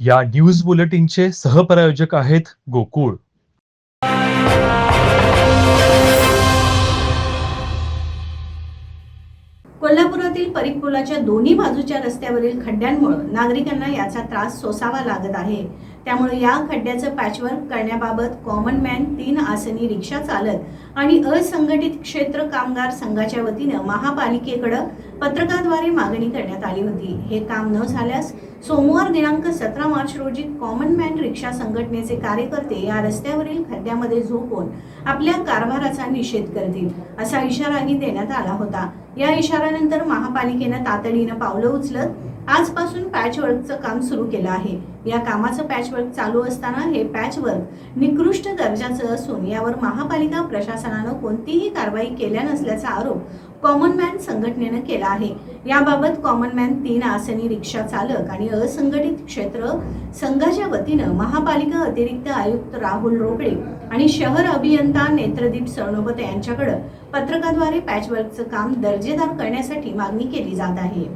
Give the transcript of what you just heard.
या न्यूज बुलेटिनचे सहप्रायोजक आहेत गोकुळ. कोल्हापुरातील परीख पुलाच्या दोन्ही बाजूच्या रस्त्यावरील खड्ड्यांमुळे नागरिकांना याचा त्रास सोसावा लागत आहे. त्यामुळे या खड्ड्याचं पॅचवर्क करण्याबाबत कॉमन मॅन 3 आसनी रिक्षा चालक आणि असंघटित क्षेत्र कामगार संघाच्या वतीनं महापालिकेकडे पत्रकाद्वारे मागणी करण्यात आली होती. हे काम न झाल्यास सोमवार दिनांक 17 मार्च रोजी कॉमन मॅन रिक्षा संघटनेचे कार्यकर्ते या रस्त्यावरील खड्ड्यामध्ये झोपून आपल्या कारभाराचा निषेध करतील असा इशाराही देण्यात आला होता. या इशाऱ्यानंतर महापालिकेनं तातडीनं पावलं उचलत आजपासून पॅचवर्कचं काम सुरू केलं आहे. या कामाचं पॅचवर्क चालू असताना हे पॅचवर्क निकृष्ट दर्जाचं असून यावर महापालिका प्रशासनानं कोणतीही कारवाई केल्या नसल्याचा आरोप कॉमन मॅन संघटनेनं केला आहे. याबाबत कॉमन मॅन 3 आसनी रिक्षा चालक आणि असंघटित क्षेत्र संघाच्या वतीनं महापालिका अतिरिक्त आयुक्त राहुल रोकडे आणि शहर अभियंता नेत्रदीप सरनोबत यांच्याकडे पत्रकाद्वारे पॅचवर्कचं काम दर्जेदार करण्यासाठी मागणी केली जात आहे.